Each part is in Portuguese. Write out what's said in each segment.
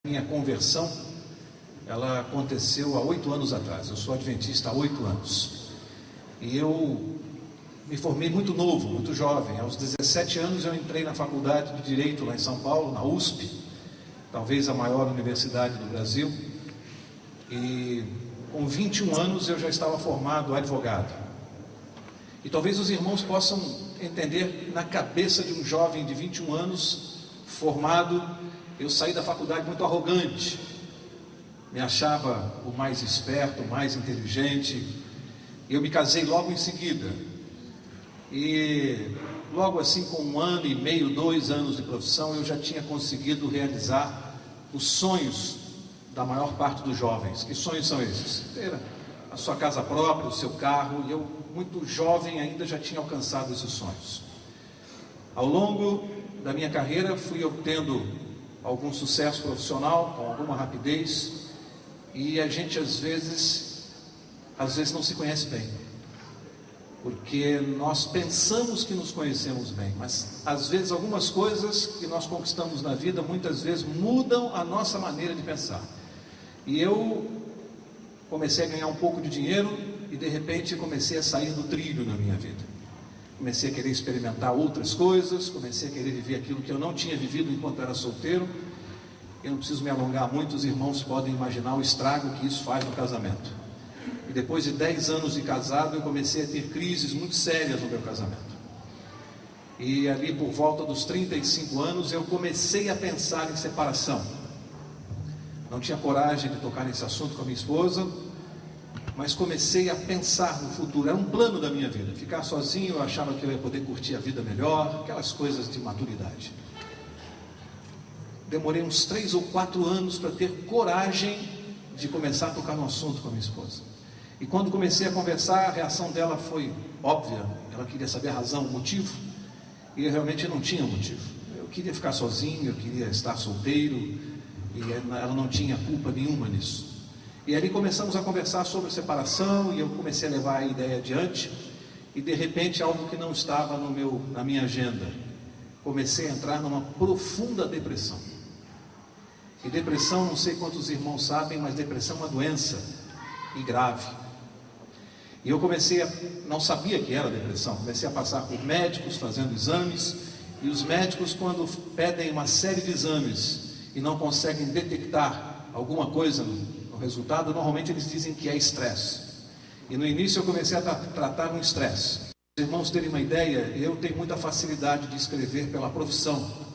Minha conversão, ela aconteceu há 8 anos atrás. Eu sou adventista há 8 anos. E eu me formei muito novo, muito jovem. Aos 17 anos eu entrei na faculdade de Direito lá em São Paulo, na USP, talvez a maior universidade do Brasil. E com 21 anos eu já estava formado advogado. E talvez os irmãos possam entender, na cabeça de um jovem de 21 anos, formado, eu saí da faculdade muito arrogante, me achava o mais esperto, o mais inteligente. Eu me casei logo em seguida, e logo assim, com 1 ano e meio, 2 anos de profissão, eu já tinha conseguido realizar os sonhos da maior parte dos jovens. Que sonhos são esses? Ter a sua casa própria, o seu carro. E eu, muito jovem ainda, já tinha alcançado esses sonhos. Ao longo da minha carreira, fui obtendo algum sucesso profissional, com alguma rapidez, e a gente às vezes não se conhece bem, porque nós pensamos que nos conhecemos bem, mas às vezes algumas coisas que nós conquistamos na vida, muitas vezes mudam a nossa maneira de pensar. E eu comecei a ganhar um pouco de dinheiro, e de repente comecei a sair do trilho na minha vida. Comecei a querer experimentar outras coisas, comecei a querer viver aquilo que eu não tinha vivido enquanto era solteiro. Eu não preciso me alongar muito, os irmãos podem imaginar o estrago que isso faz no casamento. E depois de 10 anos de casado, eu comecei a ter crises muito sérias no meu casamento. E ali por volta dos 35 anos, eu comecei a pensar em separação. Não tinha coragem de tocar nesse assunto com a minha esposa, mas comecei a pensar no futuro. Era um plano da minha vida, ficar sozinho. Eu achava que eu ia poder curtir a vida melhor, aquelas coisas de maturidade. Demorei uns 3 ou 4 anos para ter coragem de começar a tocar no assunto com a minha esposa. E quando comecei a conversar, a reação dela foi óbvia. Ela queria saber a razão, o motivo, e eu realmente não tinha motivo. Eu queria ficar sozinho, eu queria estar solteiro, e ela não tinha culpa nenhuma nisso. E ali começamos a conversar sobre separação, e eu comecei a levar a ideia adiante, e de repente algo que não estava na minha agenda. Comecei a entrar numa profunda depressão. E depressão, não sei quantos irmãos sabem, mas depressão é uma doença, e grave. E eu não sabia que era depressão, comecei a passar por médicos fazendo exames, e os médicos, quando pedem uma série de exames e não conseguem detectar alguma coisa no resultado, normalmente eles dizem que é estresse. E no início eu comecei a tratar um estresse. Os irmãos terem uma ideia, eu tenho muita facilidade de escrever pela profissão.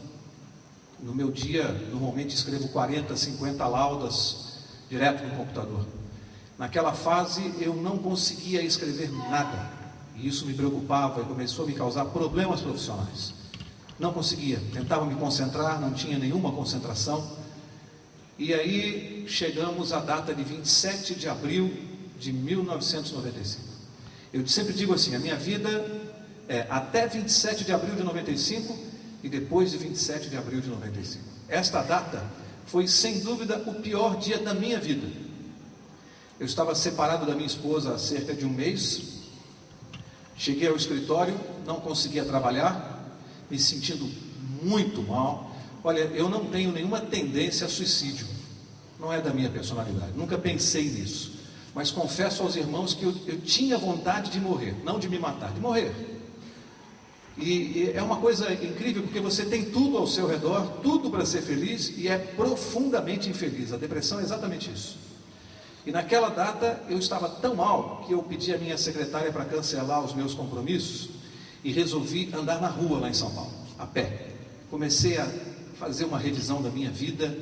No meu dia, normalmente escrevo 40, 50 laudas direto no computador. Naquela fase eu não conseguia escrever nada, e isso me preocupava e começou a me causar problemas profissionais. Não conseguia, tentava me concentrar, não tinha nenhuma concentração. E aí chegamos à data de 27 de abril de 1995. Eu sempre digo assim, a minha vida é até 27 de abril de 95 e depois de 27 de abril de 95. Esta data foi sem dúvida o pior dia da minha vida. Eu estava separado da minha esposa há cerca de 1 mês. Cheguei ao escritório, não conseguia trabalhar, me sentindo muito mal. Olha, eu não tenho nenhuma tendência a suicídio, não é da minha personalidade, nunca pensei nisso. Mas confesso aos irmãos que eu tinha vontade de morrer, não de me matar, de morrer. E é uma coisa incrível, porque você tem tudo ao seu redor, tudo para ser feliz, e é profundamente infeliz. A depressão é exatamente isso. E naquela data eu estava tão mal que eu pedi à minha secretária para cancelar os meus compromissos e resolvi andar na rua lá em São Paulo, a pé. Comecei a fazer uma revisão da minha vida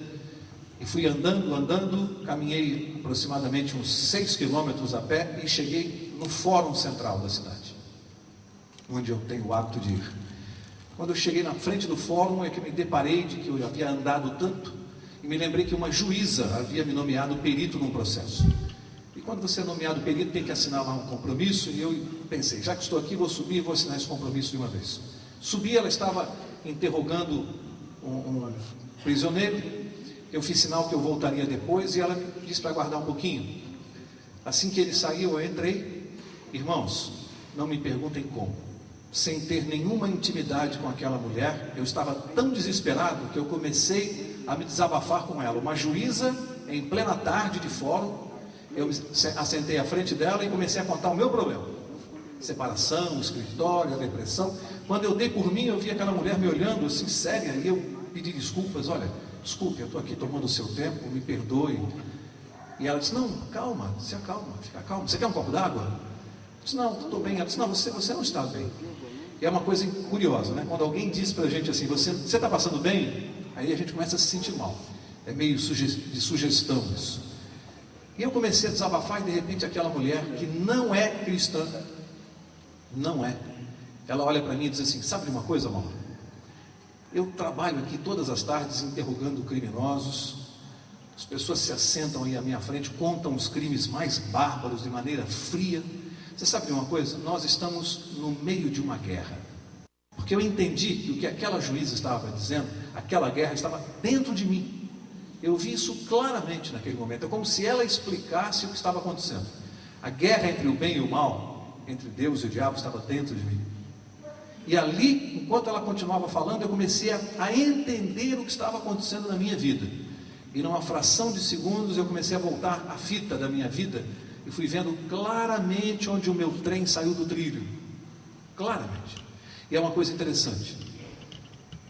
e fui andando, caminhei aproximadamente uns 6 quilômetros a pé e cheguei no Fórum Central da cidade, onde eu tenho o hábito de ir. Quando eu cheguei na frente do fórum é que me deparei de que eu havia andado tanto, e me lembrei que uma juíza havia me nomeado perito num processo. E quando você é nomeado perito, tem que assinar lá um compromisso, e eu pensei, já que estou aqui, vou subir e vou assinar esse compromisso de uma vez. Subi, ela estava interrogando um prisioneiro, eu fiz sinal que eu voltaria depois, e ela me disse para aguardar um pouquinho. Assim que ele saiu, eu entrei. Irmãos, não me perguntem como. Sem ter nenhuma intimidade com aquela mulher, eu estava tão desesperado que eu comecei a me desabafar com ela. Uma juíza em plena tarde de fórum, eu me assentei à frente dela e comecei a contar o meu problema. Separação, escritório, a depressão. Quando eu dei por mim, eu vi aquela mulher me olhando assim, séria, e eu pedi desculpas. Olha, desculpe, eu estou aqui tomando o seu tempo, me perdoe. E ela disse, não, calma, se acalma, fica calma. Você quer um copo d'água? Eu disse, não, estou bem. Ela disse, não, você não está bem. E é uma coisa curiosa, né? Quando alguém diz para a gente assim, você está passando bem? Aí a gente começa a se sentir mal. É meio de sugestão isso. E eu comecei a desabafar e de repente aquela mulher que não é cristã, não é, ela olha para mim e diz assim, sabe de uma coisa, amor? Eu trabalho aqui todas as tardes interrogando criminosos, as pessoas se assentam aí à minha frente, contam os crimes mais bárbaros de maneira fria. Você sabe de uma coisa? Nós estamos no meio de uma guerra. Porque eu entendi que o que aquela juíza estava dizendo, aquela guerra estava dentro de mim. Eu vi isso claramente naquele momento. É como se ela explicasse o que estava acontecendo. A guerra entre o bem e o mal, entre Deus e o diabo, estava dentro de mim. E ali, enquanto ela continuava falando, eu comecei a entender o que estava acontecendo na minha vida. E numa fração de segundos eu comecei a voltar a fita da minha vida e fui vendo claramente onde o meu trem saiu do trilho. Claramente. E é uma coisa interessante.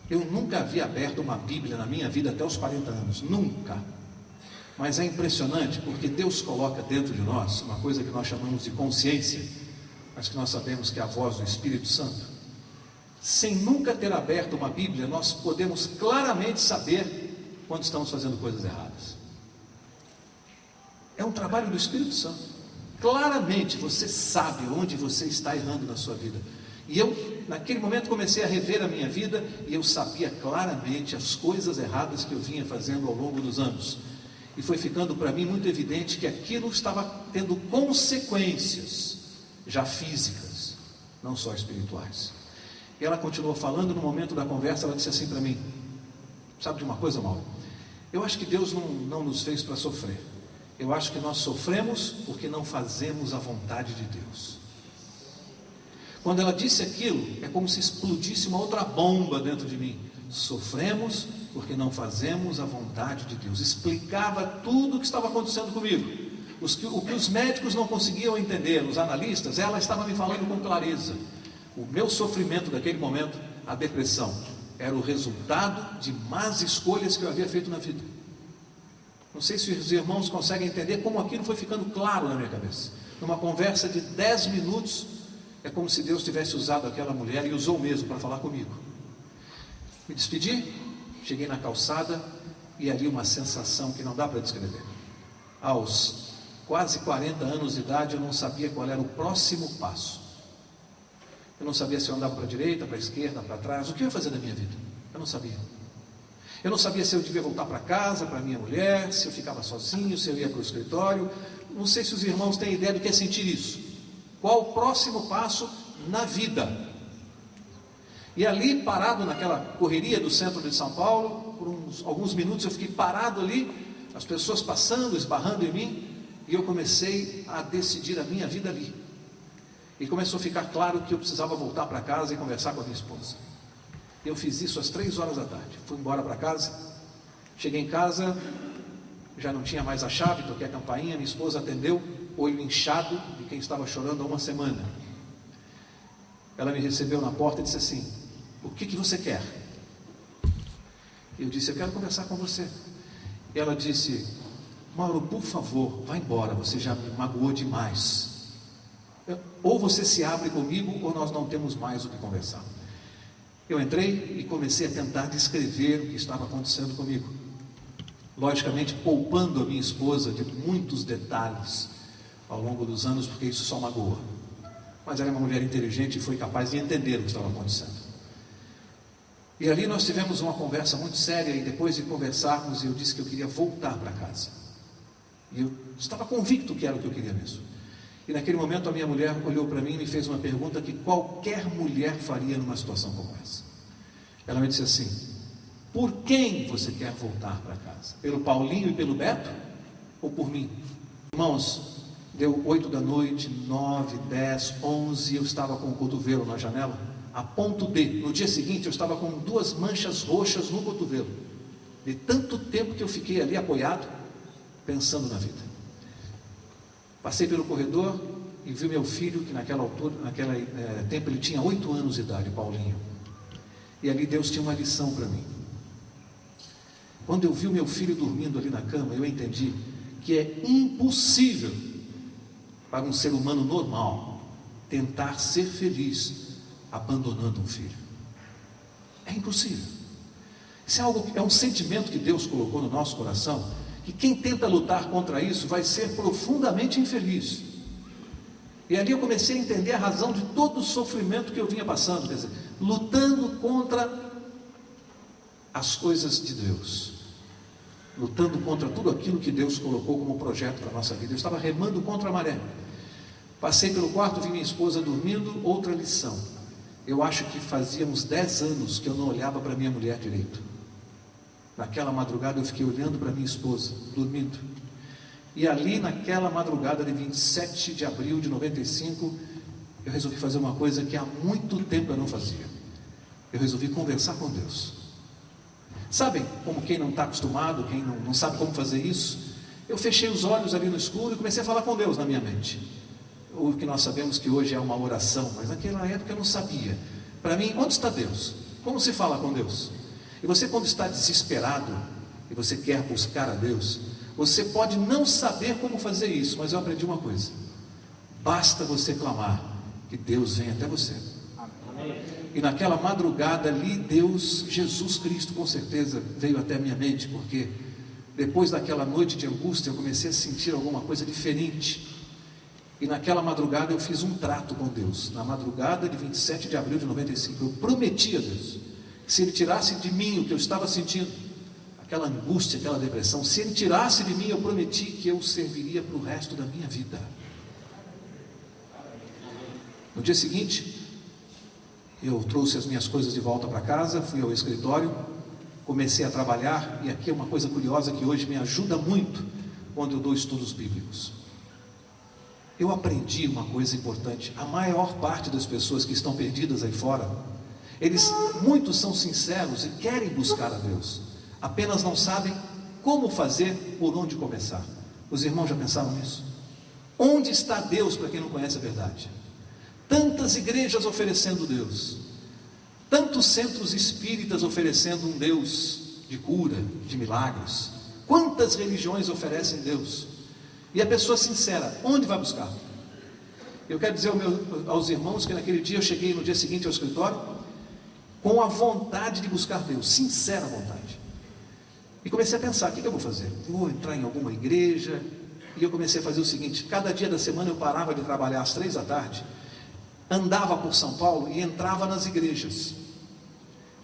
Eu nunca havia aberto uma Bíblia na minha vida até os 40 anos. Nunca. Mas é impressionante porque Deus coloca dentro de nós uma coisa que nós chamamos de consciência, mas que nós sabemos que é a voz do Espírito Santo. Sem nunca ter aberto uma Bíblia, nós podemos claramente saber quando estamos fazendo coisas erradas. É um trabalho do Espírito Santo. Claramente você sabe onde você está errando na sua vida. E eu, naquele momento, comecei a rever a minha vida e eu sabia claramente as coisas erradas que eu vinha fazendo ao longo dos anos. E foi ficando para mim muito evidente que aquilo estava tendo consequências, já físicas, não só espirituais. E ela continuou falando, no momento da conversa, ela disse assim para mim, sabe de uma coisa, Mauro? Eu acho que Deus não nos fez para sofrer. Eu acho que nós sofremos porque não fazemos a vontade de Deus. Quando ela disse aquilo, é como se explodisse uma outra bomba dentro de mim. Sofremos porque não fazemos a vontade de Deus. Explicava tudo o que estava acontecendo comigo. O que os médicos não conseguiam entender, os analistas, ela estava me falando com clareza. O meu sofrimento daquele momento, a depressão, era o resultado de más escolhas que eu havia feito na vida. Não sei se os irmãos conseguem entender como aquilo foi ficando claro na minha cabeça. Numa conversa de 10 minutos, é como se Deus tivesse usado aquela mulher e usou mesmo para falar comigo. Me despedi, cheguei na calçada e ali uma sensação que não dá para descrever. Aos quase 40 anos de idade eu não sabia qual era o próximo passo. Eu não sabia se eu andava para a direita, para a esquerda, para trás. O que eu ia fazer da minha vida? Eu não sabia. Eu não sabia se eu devia voltar para casa, para minha mulher, se eu ficava sozinho, se eu ia para o escritório. Não sei se os irmãos têm ideia do que é sentir isso. Qual o próximo passo na vida? E ali, parado naquela correria do centro de São Paulo, por alguns minutos eu fiquei parado ali, as pessoas passando, esbarrando em mim, e eu comecei a decidir a minha vida ali. E começou a ficar claro que eu precisava voltar para casa e conversar com a minha esposa. Eu fiz isso às 3 horas da tarde. Fui embora para casa. Cheguei em casa, já não tinha mais a chave, toquei a campainha, minha esposa atendeu, olho inchado de quem estava chorando há uma semana. Ela me recebeu na porta e disse assim, o que você quer? Eu disse, eu quero conversar com você. E ela disse, Mauro, por favor, vá embora, você já me magoou demais. Ou você se abre comigo, ou nós não temos mais o que conversar. Eu entrei e comecei a tentar descrever o que estava acontecendo comigo. Logicamente, poupando a minha esposa de muitos detalhes ao longo dos anos, porque isso só magoa. Mas ela é uma mulher inteligente e foi capaz de entender o que estava acontecendo. E ali nós tivemos uma conversa muito séria, e depois de conversarmos, eu disse que eu queria voltar para casa. E eu estava convicto que era o que eu queria mesmo. E naquele momento a minha mulher olhou para mim e me fez uma pergunta que qualquer mulher faria numa situação como essa. Ela me disse assim, por quem você quer voltar para casa? Pelo Paulinho e pelo Beto? Ou por mim? Irmãos, deu 8 da noite, 9, 10, 11, eu estava com o cotovelo na janela, a ponto de, no dia seguinte eu estava com 2 manchas roxas no cotovelo. de tanto tempo que eu fiquei ali apoiado, pensando na vida. Passei pelo corredor e vi meu filho, que naquela altura, tempo ele tinha 8 anos de idade, Paulinho. E ali Deus tinha uma lição para mim. Quando eu vi o meu filho dormindo ali na cama, eu entendi que é impossível para um ser humano normal tentar ser feliz abandonando um filho. É impossível. Isso é um sentimento que Deus colocou no nosso coração, que quem tenta lutar contra isso vai ser profundamente infeliz. E ali eu comecei a entender a razão de todo o sofrimento que eu vinha passando, quer dizer, lutando contra as coisas de Deus, lutando contra tudo aquilo que Deus colocou como projeto para a nossa vida. Eu estava remando contra a maré. Passei pelo quarto, vi minha esposa dormindo. Outra lição: eu acho que fazia uns 10 anos que eu não olhava para minha mulher direito. Naquela madrugada eu fiquei olhando para minha esposa, dormindo. E ali naquela madrugada de 27 de abril de 95, eu resolvi fazer uma coisa que há muito tempo eu não fazia. Eu resolvi conversar com Deus. Sabem, como quem não está acostumado, quem não sabe como fazer isso, eu fechei os olhos ali no escuro e comecei a falar com Deus na minha mente. O que nós sabemos que hoje é uma oração, mas naquela época eu não sabia. Para mim, onde está Deus? Como se fala com Deus? E você, quando está desesperado e você quer buscar a Deus, você pode não saber como fazer isso, mas eu aprendi uma coisa: basta você clamar que Deus vem até você. E naquela madrugada ali, Deus, Jesus Cristo, com certeza veio até a minha mente, porque depois daquela noite de angústia eu comecei a sentir alguma coisa diferente. E naquela madrugada eu fiz um trato com Deus. Na madrugada de 27 de abril de 95, eu prometi a Deus que se Ele tirasse de mim o que eu estava sentindo, aquela angústia, aquela depressão, se Ele tirasse de mim, eu prometi que eu serviria para o resto da minha vida. No dia seguinte, eu trouxe as minhas coisas de volta para casa, fui ao escritório, comecei a trabalhar, e aqui é uma coisa curiosa que hoje me ajuda muito quando eu dou estudos bíblicos. Eu aprendi uma coisa importante: a maior parte das pessoas que estão perdidas aí fora, muitos são sinceros e querem buscar a Deus, apenas não sabem como fazer, por onde começar. Os irmãos já pensaram nisso? Onde está Deus para quem não conhece a verdade? Tantas igrejas oferecendo Deus, tantos centros espíritas oferecendo um Deus de cura, de milagres. Quantas religiões oferecem Deus? E a pessoa sincera, onde vai buscar? Eu quero dizer aos irmãos que naquele dia eu cheguei no dia seguinte ao escritório com a vontade de buscar Deus, sincera vontade. E comecei a pensar: o que eu vou fazer? Eu vou entrar em alguma igreja? E eu comecei a fazer o seguinte: cada dia da semana eu parava de trabalhar às 3 da tarde, andava por São Paulo e entrava nas igrejas.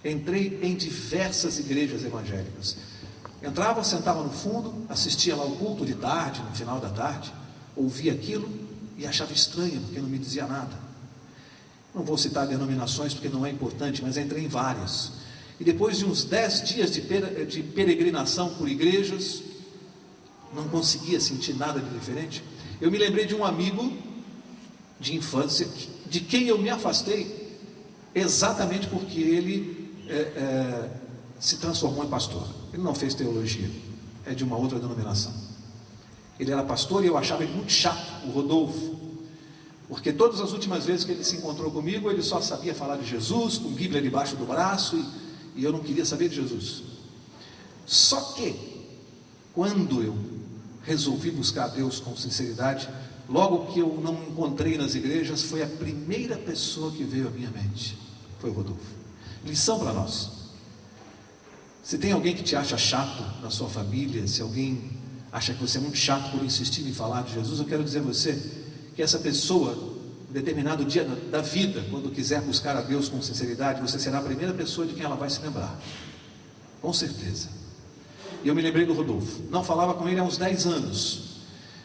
Entrei em diversas igrejas evangélicas. Entrava, sentava no fundo, assistia lá o culto de tarde, no final da tarde, ouvia aquilo e achava estranho, porque não me dizia nada. Não vou citar denominações porque não é importante, mas entrei em várias. E depois de uns 10 dias de peregrinação por igrejas, não conseguia sentir nada de diferente. Eu me lembrei de um amigo de infância, de quem eu me afastei, exatamente porque ele se transformou em pastor. Ele não fez teologia, é de uma outra denominação. Ele era pastor e eu achava ele muito chato, o Rodolfo, porque todas as últimas vezes que ele se encontrou comigo, ele só sabia falar de Jesus, com Bíblia debaixo do braço, e eu não queria saber de Jesus. Só que, quando eu resolvi buscar a Deus com sinceridade, logo que eu não encontrei nas igrejas, foi a primeira pessoa que veio à minha mente, foi o Rodolfo. Lição para nós: se tem alguém que te acha chato na sua família, se alguém acha que você é muito chato por insistir em falar de Jesus, eu quero dizer a você que essa pessoa, em determinado dia da vida, quando quiser buscar a Deus com sinceridade, você será a primeira pessoa de quem ela vai se lembrar, com certeza. E eu me lembrei do Rodolfo, não falava com ele há uns 10 anos.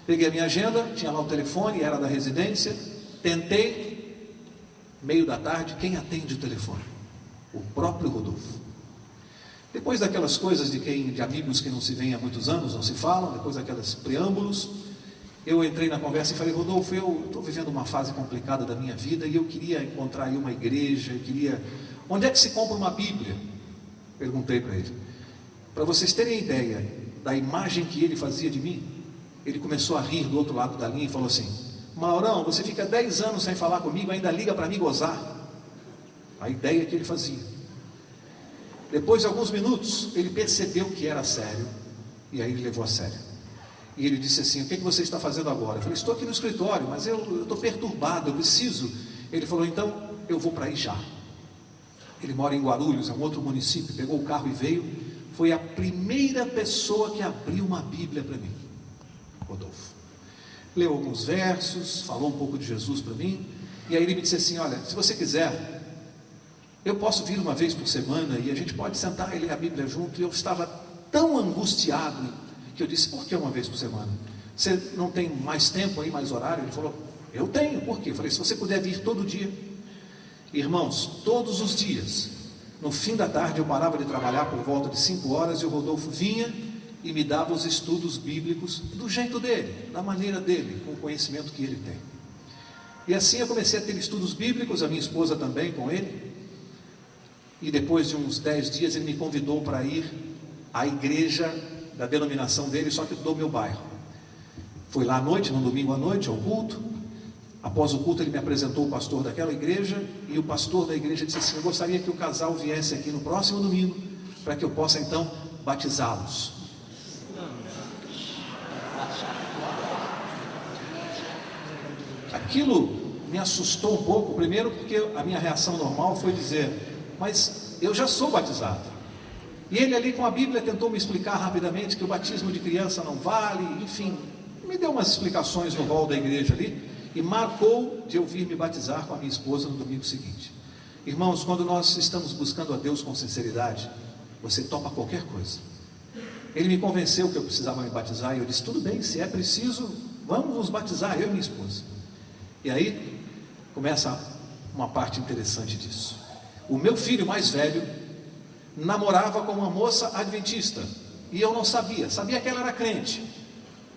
Peguei a minha agenda, tinha lá o telefone, era da residência, tentei, meio da tarde, quem atende o telefone? O próprio Rodolfo. Depois daquelas coisas de amigos que não se veem há muitos anos, não se falam, depois daqueles preâmbulos, eu entrei na conversa e falei: Rodolfo, eu estou vivendo uma fase complicada da minha vida e eu queria encontrar aí uma igreja, onde é que se compra uma Bíblia? Perguntei para ele. Para vocês terem ideia da imagem que ele fazia de mim, ele começou a rir do outro lado da linha e falou assim: Maurão, você fica 10 anos sem falar comigo, ainda liga para me gozar. A ideia que ele fazia. Depois de alguns minutos, ele percebeu que era sério, e aí ele levou a sério. E ele disse assim: o que você está fazendo agora? Eu falei: estou aqui no escritório, mas eu estou perturbado, eu preciso. Ele falou: então eu vou para aí já. Ele mora em Guarulhos, é um outro município, pegou o carro e veio. Foi a primeira pessoa que abriu uma Bíblia para mim, Rodolfo. Leu alguns versos, falou um pouco de Jesus para mim, e aí ele me disse assim: olha, se você quiser, eu posso vir uma vez por semana e a gente pode sentar e ler a Bíblia junto. E eu estava tão angustiado que eu disse: por que uma vez por semana? Você não tem mais tempo aí, mais horário? Ele falou: eu tenho. Por quê? Eu falei: se você puder vir todo dia. Irmãos, todos os dias, no fim da tarde eu parava de trabalhar por volta de 5 horas e o Rodolfo vinha e me dava os estudos bíblicos do jeito dele, da maneira dele, com o conhecimento que ele tem. E assim eu comecei a ter estudos bíblicos, a minha esposa também com ele. E depois de uns 10 dias ele me convidou para ir à igreja da denominação dele, só que do meu bairro. Fui lá à noite, no domingo à noite, ao culto. Após o culto ele me apresentou o pastor daquela igreja, e o pastor da igreja disse assim: eu gostaria que o casal viesse aqui no próximo domingo, para que eu possa então batizá-los. Aquilo me assustou um pouco, primeiro porque a minha reação normal foi dizer: mas eu já sou batizado. E ele ali com a Bíblia tentou me explicar rapidamente que o batismo de criança não vale, enfim, me deu umas explicações no hall da igreja ali, e marcou de eu vir me batizar com a minha esposa no domingo seguinte. Irmãos, quando nós estamos buscando a Deus com sinceridade, você topa qualquer coisa. Ele me convenceu que eu precisava me batizar, e eu disse: tudo bem, se é preciso, vamos nos batizar, eu e minha esposa. E aí começa uma parte interessante disso. O meu filho mais velho namorava com uma moça adventista, e eu não sabia que ela era crente,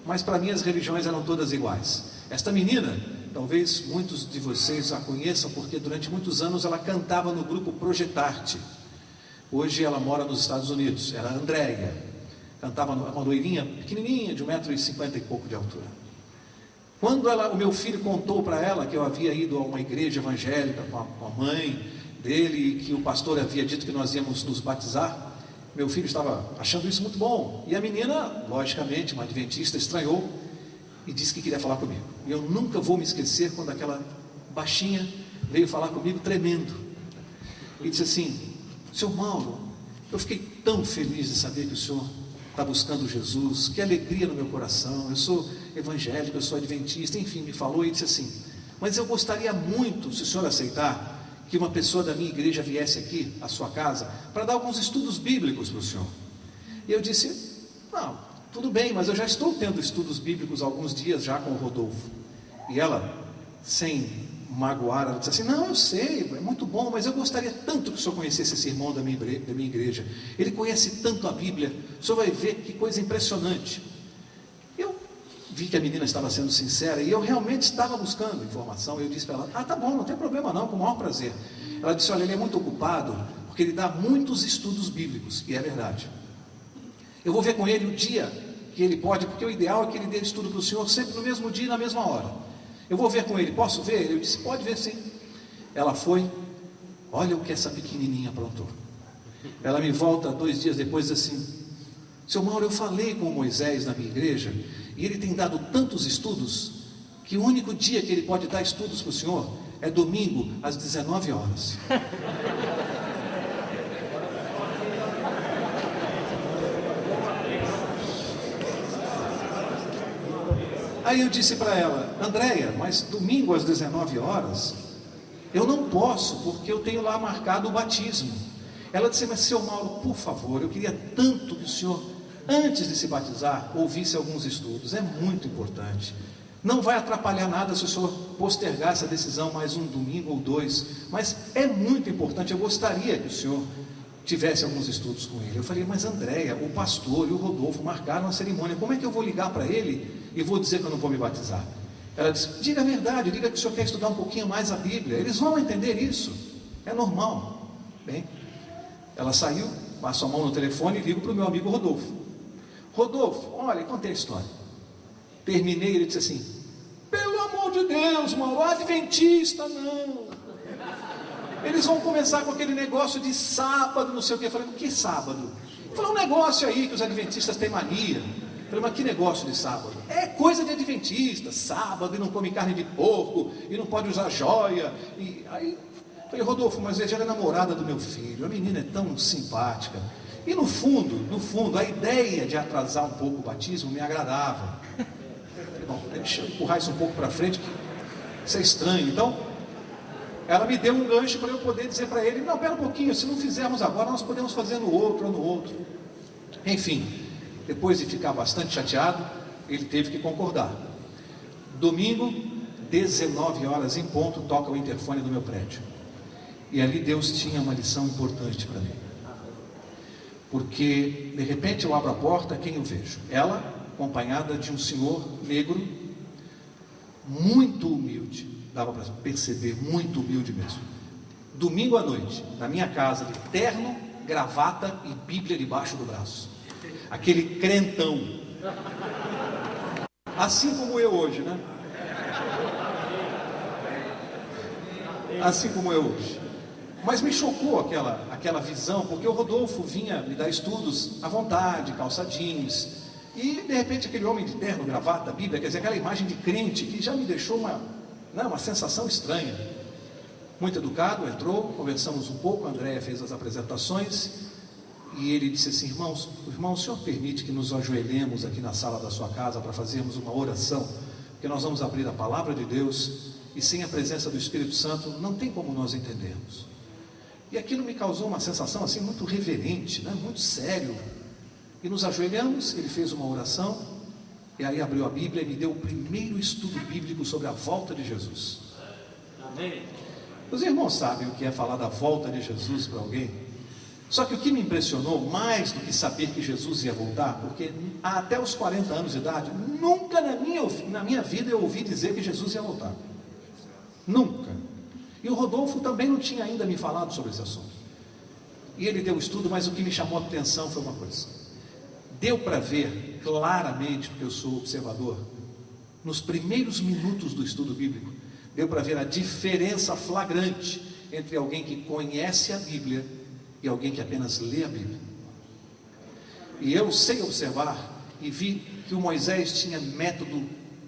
mas para mim as religiões eram todas iguais. Esta menina, talvez muitos de vocês a conheçam, porque durante muitos anos ela cantava no grupo Projetarte. Hoje ela mora nos Estados Unidos, era a Andréia. Cantava uma loirinha pequenininha, de 1,50 m e pouco de altura. Quando o meu filho contou para ela que eu havia ido a uma igreja evangélica com a mãe dele, e que o pastor havia dito que nós íamos nos batizar, meu filho estava achando isso muito bom. E a menina, logicamente, uma adventista, estranhou e disse que queria falar comigo. E eu nunca vou me esquecer quando aquela baixinha veio falar comigo tremendo. E disse assim: seu Mauro, eu fiquei tão feliz de saber que o senhor está buscando Jesus, que alegria no meu coração, eu sou evangélico, eu sou adventista, enfim, me falou e disse assim: mas eu gostaria muito, se o senhor aceitar, que uma pessoa da minha igreja viesse aqui à sua casa para dar alguns estudos bíblicos para o senhor. E eu disse: não, tudo bem, mas eu já estou tendo estudos bíblicos há alguns dias já com o Rodolfo. E ela, sem magoar, ela disse assim: não, eu sei, é muito bom, mas eu gostaria tanto que o senhor conhecesse esse irmão da minha igreja. Ele conhece tanto a Bíblia, o senhor vai ver que coisa impressionante. Eu vi que a menina estava sendo sincera, e eu realmente estava buscando informação. Eu disse para ela: ah, tá bom, não tem problema não, com o maior prazer. Ela disse: olha, ele é muito ocupado, porque ele dá muitos estudos bíblicos. E é verdade. Eu vou ver com ele o dia que ele pode, porque o ideal é que ele dê estudo para o senhor sempre no mesmo dia e na mesma hora. Eu vou ver com ele, posso ver? Eu disse: pode ver sim. Ela foi, olha o que essa pequenininha aprontou. Ela me volta 2 dias depois assim: seu Mauro, eu falei com o Moisés na minha igreja, e ele tem dado tantos estudos, que o único dia que ele pode dar estudos para o senhor é domingo, às 19 horas. Aí eu disse para ela: Andréia, mas domingo às 19 horas, eu não posso, porque eu tenho lá marcado o batismo. Ela disse: mas seu Mauro, por favor, eu queria tanto que o senhor, antes de se batizar, ouvisse alguns estudos, é muito importante. Não vai atrapalhar nada se o senhor postergar essa decisão mais um domingo ou 2, mas é muito importante, eu gostaria que o senhor tivesse alguns estudos com ele. Eu falei: mas Andréia, o pastor e o Rodolfo marcaram a cerimônia, como é que eu vou ligar para ele e vou dizer que eu não vou me batizar? Ela disse: diga a verdade, diga que o senhor quer estudar um pouquinho mais a Bíblia, eles vão entender isso, é normal. Bem, ela saiu, passo a mão no telefone e ligo para o meu amigo Rodolfo. Rodolfo, olha, contei a história. Terminei, ele disse assim: pelo amor de Deus, Mauro, adventista não. Eles vão começar com aquele negócio de sábado, não sei o que. Eu falei: o que sábado? Ele falou: um negócio aí que os adventistas têm mania. Eu falei: mas que negócio de sábado? É coisa de adventista, sábado, e não come carne de porco, e não pode usar joia. E aí, eu falei: Rodolfo, mas ela é namorada do meu filho, a menina é tão simpática. E no fundo, a ideia de atrasar um pouco o batismo me agradava. Bom, deixa eu empurrar isso um pouco para frente, que isso é estranho. Então, ela me deu um gancho para eu poder dizer para ele: não, pera um pouquinho, se não fizermos agora, nós podemos fazer no outro ou no outro. Enfim, depois de ficar bastante chateado, ele teve que concordar. Domingo, 19 horas em ponto, toca o interfone do meu prédio. E ali Deus tinha uma lição importante para mim. Porque, de repente, eu abro a porta, quem eu vejo? Ela, acompanhada de um senhor negro, muito humilde, dava para perceber, muito humilde mesmo. Domingo à noite, na minha casa, de terno, gravata e Bíblia debaixo do braço. Aquele crentão. Assim como eu hoje, né? Assim como eu hoje. Mas me chocou aquela visão, porque o Rodolfo vinha me dar estudos à vontade, calça jeans, e de repente aquele homem de terno, gravata, Bíblia, quer dizer, aquela imagem de crente que já me deixou uma sensação estranha. Muito educado, entrou, conversamos um pouco, a Andréia fez as apresentações, e ele disse assim: irmão, o senhor permite que nos ajoelhemos aqui na sala da sua casa para fazermos uma oração, porque nós vamos abrir a palavra de Deus, e sem a presença do Espírito Santo, não tem como nós entendermos. E aquilo me causou uma sensação assim muito reverente, né? Muito sério. E nos ajoelhamos, ele fez uma oração, e aí abriu a Bíblia e me deu o primeiro estudo bíblico sobre a volta de Jesus. Amém. Os irmãos sabem o que é falar da volta de Jesus para alguém? Só que o que me impressionou, mais do que saber que Jesus ia voltar, porque até os 40 anos de idade, nunca na minha vida eu ouvi dizer que Jesus ia voltar. Nunca. E o Rodolfo também não tinha ainda me falado sobre esse assunto. E ele deu o estudo, mas o que me chamou a atenção foi uma coisa. Deu para ver claramente, porque eu sou observador, nos primeiros minutos do estudo bíblico, deu para ver a diferença flagrante entre alguém que conhece a Bíblia e alguém que apenas lê a Bíblia. E eu sei observar e vi que o Moisés tinha método,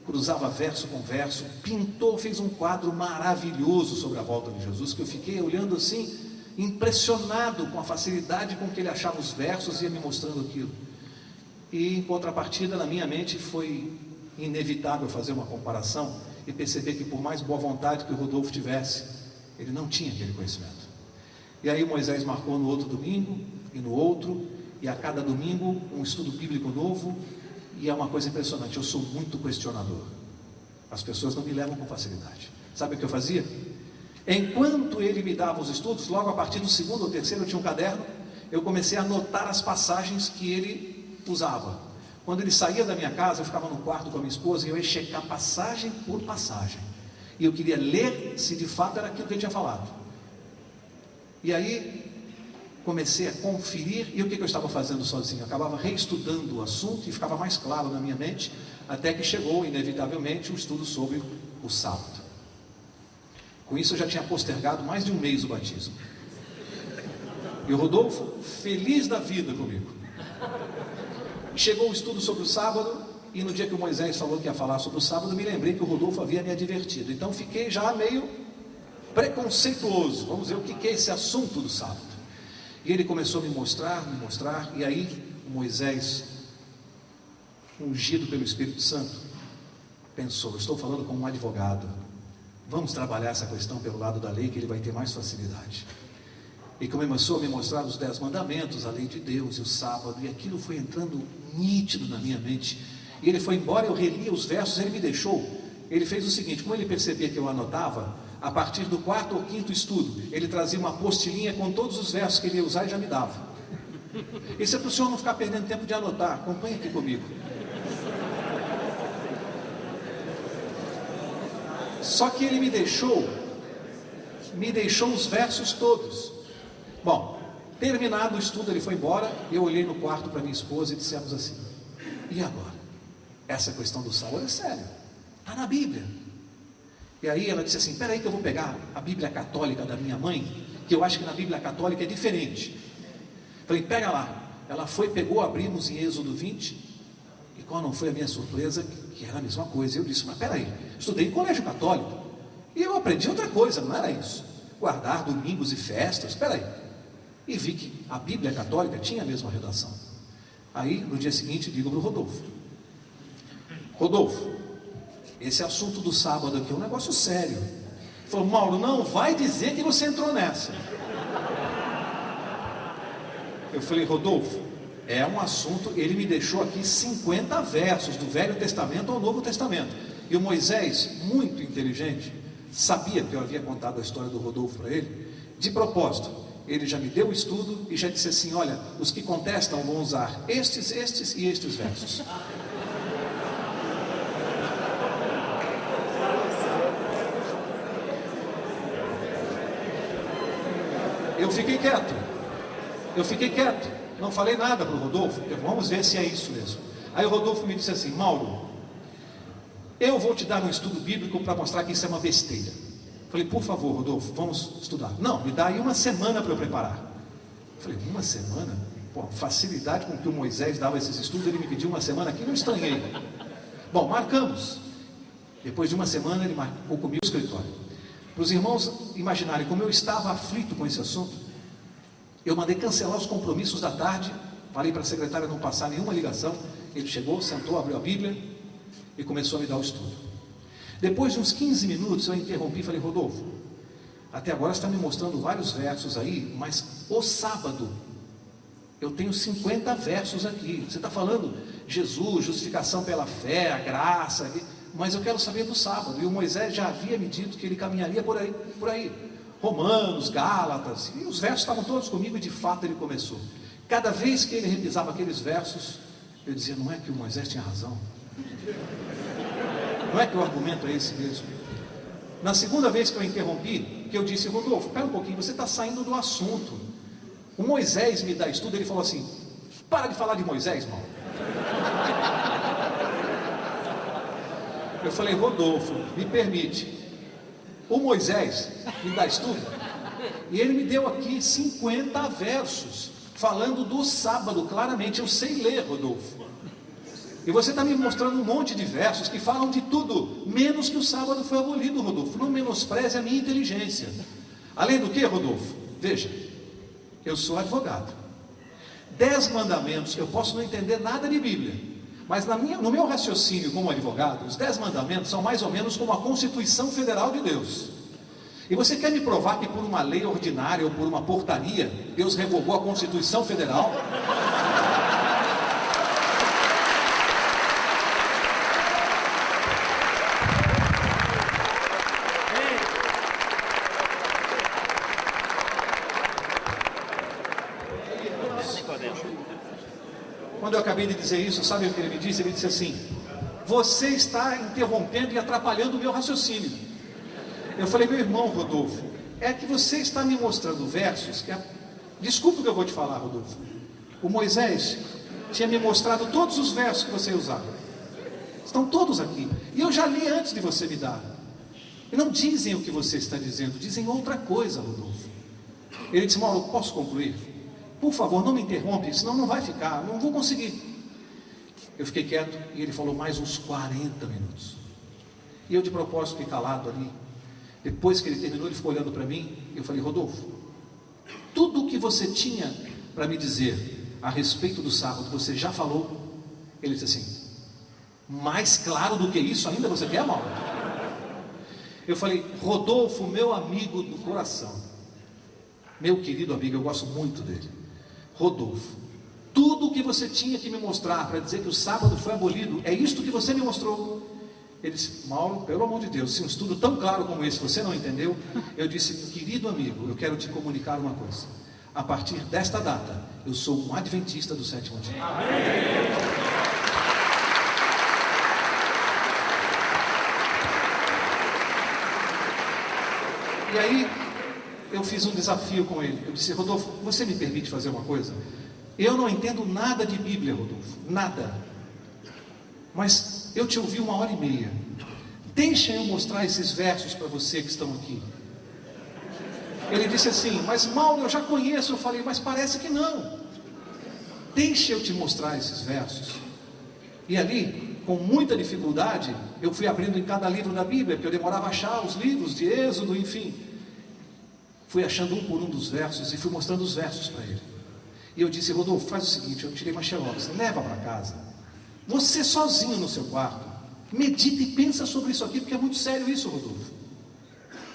cruzava verso com verso, pintou, fez um quadro maravilhoso sobre a volta de Jesus, que eu fiquei olhando assim, impressionado com a facilidade com que ele achava os versos e ia me mostrando aquilo. E em contrapartida, na minha mente, foi inevitável fazer uma comparação e perceber que, por mais boa vontade que o Rodolfo tivesse, ele não tinha aquele conhecimento. E aí Moisés marcou no outro domingo e no outro, e a cada domingo um estudo bíblico novo. E é uma coisa impressionante, eu sou muito questionador. As pessoas não me levam com facilidade. Sabe o que eu fazia? Enquanto ele me dava os estudos, logo a partir do segundo ou terceiro, eu tinha um caderno, eu comecei a anotar as passagens que ele usava. Quando ele saía da minha casa, eu ficava no quarto com a minha esposa e eu ia checar passagem por passagem. E eu queria ler se de fato era aquilo que ele tinha falado. E aí comecei a conferir, e o que eu estava fazendo sozinho? Eu acabava reestudando o assunto e ficava mais claro na minha mente, até que chegou, inevitavelmente, o estudo sobre o sábado. Com isso eu já tinha postergado mais de um mês o batismo. E o Rodolfo, feliz da vida comigo. Chegou o estudo sobre o sábado, e no dia que o Moisés falou que ia falar sobre o sábado, me lembrei que o Rodolfo havia me advertido. Então fiquei já meio preconceituoso. Vamos ver o que é esse assunto do sábado. E ele começou a me mostrar, e aí o Moisés, ungido pelo Espírito Santo, pensou: eu estou falando com um advogado, vamos trabalhar essa questão pelo lado da lei, que ele vai ter mais facilidade. E começou a me mostrar os 10 mandamentos, a lei de Deus e o sábado, e aquilo foi entrando nítido na minha mente. E ele foi embora, eu relia os versos, ele me deixou. Ele fez o seguinte: como ele percebia que eu anotava, a partir do 4º ou 5º estudo, ele trazia uma apostilinha com todos os versos que ele ia usar e já me dava. Isso é para o senhor não ficar perdendo tempo de anotar, acompanhe aqui comigo. Só que ele me deixou os versos todos. Bom, Terminado o estudo, ele foi embora. Eu olhei no quarto para minha esposa e dissemos assim: e agora? Essa questão do sábado é séria, está na Bíblia. E aí ela disse assim: espera aí que eu vou pegar a Bíblia católica da minha mãe, que eu acho que na Bíblia católica é diferente. Falei: pega lá. Ela foi, pegou, abrimos em Êxodo 20, e qual não foi a minha surpresa, que era a mesma coisa. Eu disse: mas espera aí, estudei em colégio católico, e eu aprendi outra coisa, não era isso, guardar domingos e festas, espera aí. E vi que a Bíblia católica tinha a mesma redação. Aí, no dia seguinte, digo para o Rodolfo: Rodolfo, esse assunto do sábado aqui é um negócio sério. Ele falou: Mauro, não vai dizer que você entrou nessa. Eu falei: Rodolfo, é um assunto, ele me deixou aqui 50 versos do Velho Testamento ao Novo Testamento. E o Moisés, muito inteligente, sabia que eu havia contado a história do Rodolfo para ele. De propósito, ele já me deu o estudo e já disse assim: olha, os que contestam vão usar estes e estes versos. Eu fiquei quieto, não falei nada para o Rodolfo, vamos ver se é isso mesmo. Aí o Rodolfo me disse assim: Mauro, eu vou te dar um estudo bíblico para mostrar que isso é uma besteira. Falei: por favor, Rodolfo, vamos estudar. Não, me dá aí uma semana para eu preparar. Falei: uma semana? Pô, facilidade com que o Moisés dava esses estudos, ele me pediu uma semana aqui, não estranhei. Bom, marcamos. Depois de uma semana ele marcou comigo o escritório. Para os irmãos imaginarem como eu estava aflito com esse assunto, eu mandei cancelar os compromissos da tarde, falei para a secretária não passar nenhuma ligação. Ele chegou, sentou, abriu a Bíblia e começou a me dar o estudo. Depois de uns 15 minutos eu interrompi e falei: Rodolfo, até agora você está me mostrando vários versos aí, mas o sábado, eu tenho 50 versos aqui. Você está falando Jesus, justificação pela fé, a graça, mas eu quero saber do sábado. E o Moisés já havia me dito que ele caminharia por aí. Romanos, Gálatas, e os versos estavam todos comigo, e de fato ele começou. Cada vez que ele revisava aqueles versos, eu dizia: não é que o Moisés tinha razão? Não é que o argumento é esse mesmo? Na segunda vez que eu interrompi, que eu disse: Rodolfo, espera um pouquinho, você está saindo do assunto. O Moisés me dá estudo. Ele falou assim: para de falar de Moisés, Mauro. Eu falei: Rodolfo, me permite, o Moisés me dá estudo, e ele me deu aqui 50 versos, falando do sábado, claramente. Eu sei ler, Rodolfo, e você está me mostrando um monte de versos que falam de tudo, menos que o sábado foi abolido, Rodolfo. Não menospreze a minha inteligência. Além do que, Rodolfo, veja, eu sou advogado. 10 mandamentos, eu posso não entender nada de Bíblia, mas no meu raciocínio como advogado, os 10 mandamentos são mais ou menos como a Constituição Federal de Deus. E você quer me provar que por uma lei ordinária ou por uma portaria, Deus revogou a Constituição Federal? Quando eu acabei de dizer isso, sabe o que ele me disse? Ele disse assim: você está interrompendo e atrapalhando o meu raciocínio. Eu falei: meu irmão Rodolfo, é que você está me mostrando versos que... Desculpa o que eu vou te falar, Rodolfo. O Moisés tinha me mostrado todos os versos que você usava. Estão todos aqui. E eu já li antes de você me dar. E não dizem o que você está dizendo, dizem outra coisa, Rodolfo. Ele disse: Mauro, posso concluir? Por favor, não me interrompe, senão não vai ficar, não vou conseguir. Eu fiquei quieto e ele falou mais uns 40 minutos. E eu de propósito fiquei calado ali. Depois que ele terminou, ele ficou olhando para mim. Eu falei: Rodolfo, tudo o que você tinha para me dizer a respeito do sábado, você já falou? Ele disse assim: mais claro do que isso ainda você quer, Mauro? Eu falei: Rodolfo, meu amigo do coração, meu querido amigo, eu gosto muito dele. Rodolfo, tudo o que você tinha que me mostrar para dizer que o sábado foi abolido, é isto que você me mostrou. Ele disse: Mauro, pelo amor de Deus, se um estudo tão claro como esse você não entendeu. Eu disse: querido amigo, eu quero te comunicar uma coisa. A partir desta data, eu sou um adventista do sétimo dia. E aí eu fiz um desafio com ele. Eu disse: Rodolfo, você me permite fazer uma coisa? Eu não entendo nada de Bíblia, Rodolfo, nada. Mas eu te ouvi 1h30. Deixa eu mostrar esses versos para você que estão aqui. Ele disse assim: mas Mauro, eu já conheço. Eu falei: mas parece que não. Deixa eu te mostrar esses versos. E ali, com muita dificuldade, eu fui abrindo em cada livro da Bíblia, porque eu demorava a achar os livros de Êxodo, enfim. Fui achando um por um dos versos e fui mostrando os versos para ele. E eu disse: Rodolfo, faz o seguinte, eu tirei uma xerox, leva para casa. Você sozinho no seu quarto, medita e pensa sobre isso aqui, porque é muito sério isso, Rodolfo.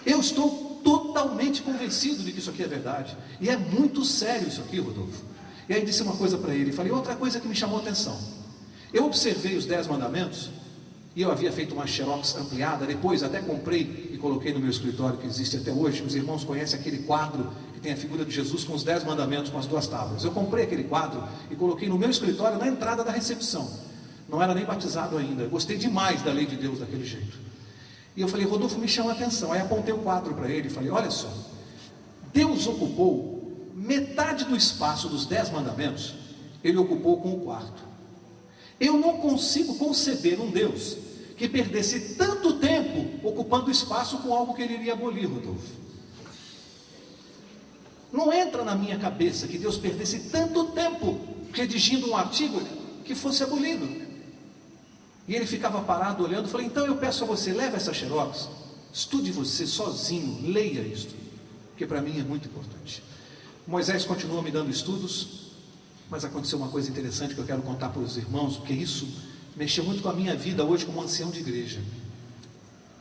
Eu estou totalmente convencido de que isso aqui é verdade. E é muito sério isso aqui, Rodolfo. E aí disse uma coisa para ele, falei outra coisa que me chamou a atenção. Eu observei os 10 mandamentos, e eu havia feito uma xerox ampliada, depois até comprei e coloquei no meu escritório, que existe até hoje. Os irmãos conhecem aquele quadro que tem a figura de Jesus com os 10 mandamentos, com as 2 tábuas. Eu comprei aquele quadro e coloquei no meu escritório, na entrada da recepção. Não era nem batizado ainda, gostei demais da lei de Deus daquele jeito. E eu falei: Rodolfo, me chama a atenção. Aí apontei o quadro para ele e falei: olha só, Deus ocupou metade do espaço dos 10 mandamentos, ele ocupou com o quarto. Eu não consigo conceber um Deus que perdesse tanto tempo ocupando espaço com algo que ele iria abolir, Rodolfo. Não entra na minha cabeça que Deus perdesse tanto tempo redigindo um artigo que fosse abolido. E ele ficava parado olhando. Falei: então eu peço a você, leva essa xerox, estude você sozinho, leia isto, porque para mim é muito importante. Moisés continua me dando estudos, mas aconteceu uma coisa interessante que eu quero contar para os irmãos, porque isso mexeu muito com a minha vida hoje como ancião de igreja.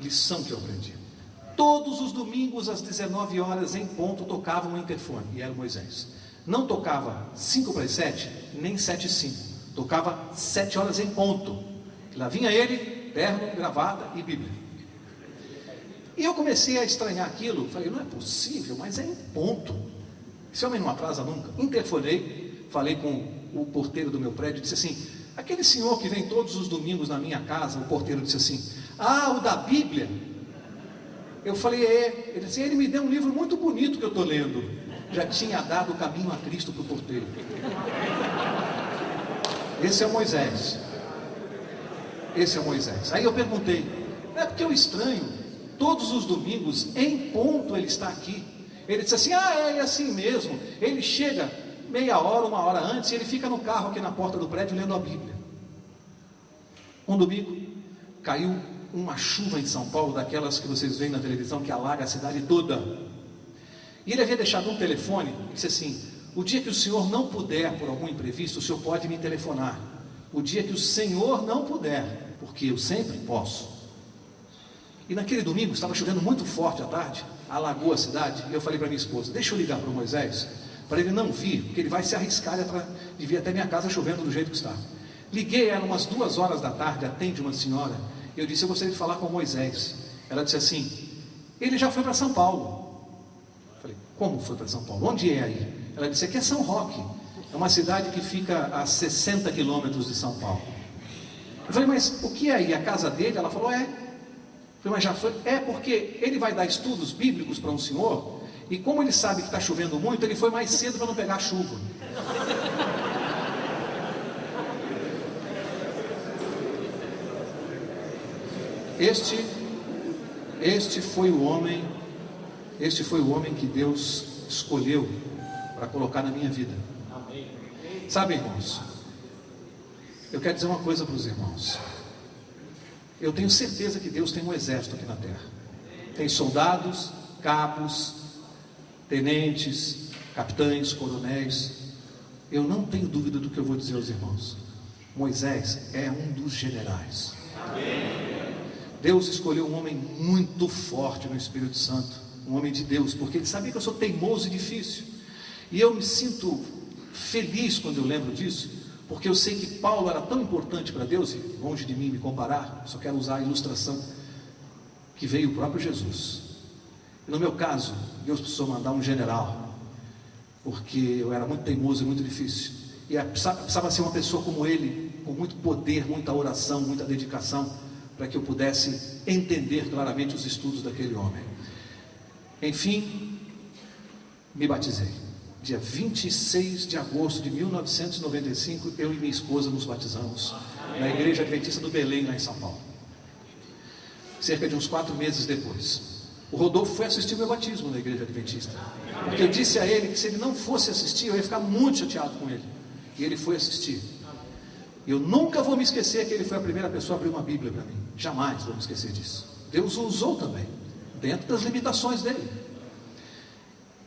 Lição que eu aprendi: todos os domingos às 19 horas em ponto tocava um interfone, e era Moisés. Não tocava 5 para as 7, nem 7 e 5, tocava 7 horas em ponto. Lá vinha ele, terno, gravata e Bíblia. E eu comecei a estranhar aquilo. Falei: não é possível, mas é em ponto. Esse homem não atrasa nunca. Interfonei, falei com o porteiro do meu prédio, disse assim: aquele senhor que vem todos os domingos na minha casa. O porteiro disse assim: ah, o da Bíblia? Eu falei: é. Ele disse: ele me deu um livro muito bonito que eu estou lendo. Já tinha dado o caminho a Cristo para o porteiro. Esse é o Moisés. Esse é o Moisés. Aí eu perguntei: não é porque eu estranho, todos os domingos em ponto ele está aqui. Ele disse assim: ah, é assim mesmo. Ele chega meia hora, 1 hora antes, e ele fica no carro aqui na porta do prédio lendo a Bíblia. Um domingo caiu uma chuva em São Paulo, daquelas que vocês veem na televisão, que alaga a cidade toda. E ele havia deixado um telefone e disse assim: o dia que o senhor não puder, por algum imprevisto, o senhor pode me telefonar. O dia que o senhor não puder, porque eu sempre posso. E naquele domingo estava chovendo muito forte à tarde, alagou a cidade, e eu falei para minha esposa: deixa eu ligar para o Moisés, para ele não vir, porque ele vai se arriscar de vir até minha casa chovendo do jeito que está. Liguei, eram umas 2 horas da tarde, atende uma senhora. Eu disse: eu gostaria de falar com o Moisés. Ela disse assim: ele já foi para São Paulo. Eu falei: como foi para São Paulo? Onde é aí? Ela disse: aqui é São Roque, é uma cidade que fica a 60 quilômetros de São Paulo. Eu falei: mas o que é aí? A casa dele? Ela falou: é. Eu falei: mas já foi? É, porque ele vai dar estudos bíblicos para um senhor, e como ele sabe que está chovendo muito, ele foi mais cedo para não pegar chuva. Este foi o homem que Deus escolheu para colocar na minha vida. Amém. Sabe, irmãos, eu quero dizer uma coisa para os irmãos. Eu tenho certeza que Deus tem um exército aqui na terra. Tem soldados, cabos, tenentes, capitães, coronéis. Eu não tenho dúvida do que eu vou dizer aos irmãos. Moisés é um dos generais. Amém. Deus escolheu um homem muito forte no Espírito Santo, um homem de Deus, porque ele sabia que eu sou teimoso e difícil. E eu me sinto feliz quando eu lembro disso, porque eu sei que Paulo era tão importante para Deus, e longe de mim me comparar, só quero usar a ilustração, que veio o próprio Jesus. E no meu caso, Deus precisou mandar um general, porque eu era muito teimoso e muito difícil, e precisava ser uma pessoa como ele, com muito poder, muita oração, muita dedicação, para que eu pudesse entender claramente os estudos daquele homem. Enfim, me batizei. Dia 26 de agosto de 1995, eu e minha esposa nos batizamos na Igreja Adventista do Belém, lá em São Paulo. Cerca de uns 4 meses depois, o Rodolfo foi assistir o meu batismo na Igreja Adventista, porque eu disse a ele que se ele não fosse assistir, eu ia ficar muito chateado com ele. E ele foi assistir. Eu nunca vou me esquecer que ele foi a primeira pessoa a abrir uma Bíblia para mim. Jamais vou me esquecer disso. Deus o usou também, dentro das limitações dele.